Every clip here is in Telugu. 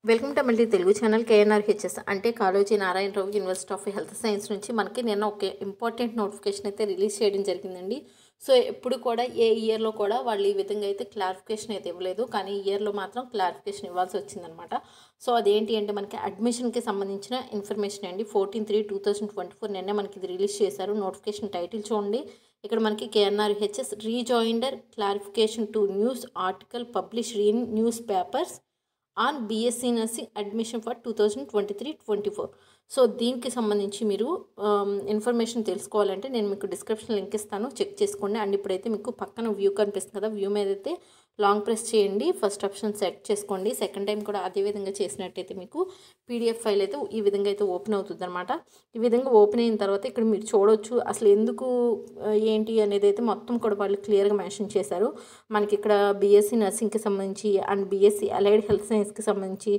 వెల్కమ్ టు మళ్ళీ తెలుగు ఛానల్ కేఎన్ఆర్హెచ్ఎస్ అంటే Kaloji Narayanarao university of health science నుంచి మనకి నిన్న ఒక ఇంపార్టెంట్ నోటిఫికేషన్ అయితే రిలీజ్ చేయడం జరిగిందండి. సో ఎప్పుడు కూడా ఏ ఇయర్లో కూడా వాళ్ళు ఈ విధంగా అయితే క్లారిఫికేషన్ అయితే ఇవ్వలేదు, కానీ ఈ ఇయర్లో మాత్రం క్లారిఫికేషన్ ఇవ్వాల్సి వచ్చిందనమాట. సో అదేంటి అంటే మనకి అడ్మిషన్కి సంబంధించిన ఇన్ఫర్మేషన్ అండి. 14/3/2024 నిన్న మనకి ఇది రిలీజ్ చేశారు. నోటిఫికేషన్ టైటిల్ చూడండి. ఇక్కడ మనకి KNRHS rejoinder clarification to news article published in newspapers on BSc nursing admission for 2023-24. So దీనికి సంబంధించి మీరు ఇన్ఫర్మేషన్ తెలుసుకోవాలంటే నేను మీకు డిస్క్రిప్షన్ లింక్ ఇస్తాను, చెక్ చేసుకోండి. అండ్ ఇప్పుడైతే మీకు పక్కన వ్యూ కనిపిస్తుంది కదా, వ్యూ మీద అయితే లాంగ్ ప్రెస్ చేయండి, ఫస్ట్ ఆప్షన్ సెట్ చేసుకోండి. సెకండ్ టైం కూడా అదే విధంగా చేసినట్టయితే మీకు పీడిఎఫ్ ఫైల్ అయితే ఈ విధంగా అయితే ఓపెన్ అవుతుంది అనమాట. ఈ విధంగా ఓపెన్ అయిన తర్వాత ఇక్కడ మీరు చూడవచ్చు అసలు ఎందుకు ఏంటి అనేది అయితే మొత్తం కూడా వాళ్ళు క్లియర్గా మెన్షన్ చేశారు. మనకి ఇక్కడ బీఎస్సీ నర్సింగ్కి సంబంధించి అండ్ బీఎస్సీ అలైడ్ హెల్త్ సైన్స్కి సంబంధించి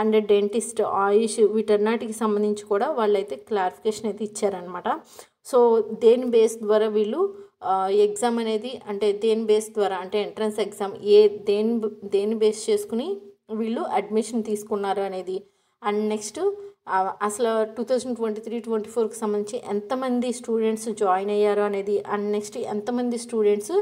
అండ్ డెంటిస్ట్, ఆయుష్ వీటన్నిటికి సంబంధించి కూడా వాళ్ళైతే క్లారిఫికేషన్ అయితే ఇచ్చారనమాట. సో దేని బేస్ ద్వారా వీళ్ళు ఎగ్జామ్ అనేది అంటే దేని బేస్ ద్వారా అంటే ఎంట్రన్స్ ఎగ్జామ్ దేని బేస్ చేసుకుని వీళ్ళు అడ్మిషన్ తీసుకున్నారు అనేది, అండ్ నెక్స్ట్ అసలు 2023-24కి సంబంధించి ఎంతమంది స్టూడెంట్స్ జాయిన్ అయ్యారు అనేది, అండ్ నెక్స్ట్ ఎంతమంది స్టూడెంట్స్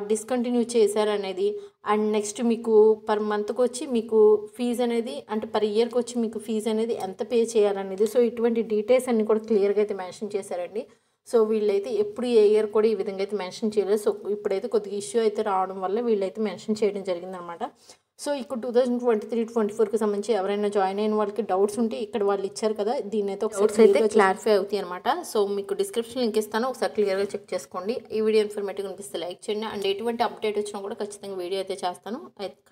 డిస్కంటిన్యూ చేశారు అనేది, అండ్ నెక్స్ట్ మీకు పర్ మంత్కి వచ్చి మీకు ఫీజు అనేది అంటే పర్ ఇయర్కి వచ్చి మీకు ఫీజు అనేది ఎంత పే చేయాలనేది, సో ఇటువంటి డీటెయిల్స్ అన్నీ కూడా క్లియర్గా అయితే మెన్షన్ చేశారండి. సో వీళ్ళైతే ఎప్పుడు ఏ ఇయర్ కూడా ఈ విధంగా అయితే మెన్షన్ చేయలేదు. సో ఇప్పుడైతే కొద్దిగా ఇష్యూ అయితే రావడం వల్ల వీళ్ళైతే మెన్షన్ చేయడం జరిగిందనమాట. సో ఇక్కడ 2023-24కి సంబంధించి ఎవరైనా జాయిన్ అయిన వాళ్ళకి డౌట్స్ ఉంటే ఇక్కడ వాళ్ళు ఇచ్చారు కదా, దీని అయితే డౌట్స్ అయితే క్లారిఫై అవుతాయి అనమాట. సో మీకు డిస్క్రిప్షన్ లింక్ ఇస్తాను, ఒకసారి క్లియర్గా చెక్ చేసుకోండి. ఈ వీడియో ఇన్ఫర్మేటివ్ అనిపిస్తే లైక్ చేయండి. అండ్ ఎటువంటి అప్డేట్ వచ్చినా కూడా ఖచ్చితంగా వీడియో అయితే చేస్తాను.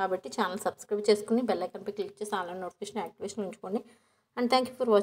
కాబట్టి ఛానల్ సబ్స్క్రైబ్ చేసుకుని బెల్ ఐకాన్పై క్లిక్ చేసి ఆన్లైన్ నోటిఫికేషన్ యాక్టివేషన్ ఉంచుకోండి. And thank you for watching.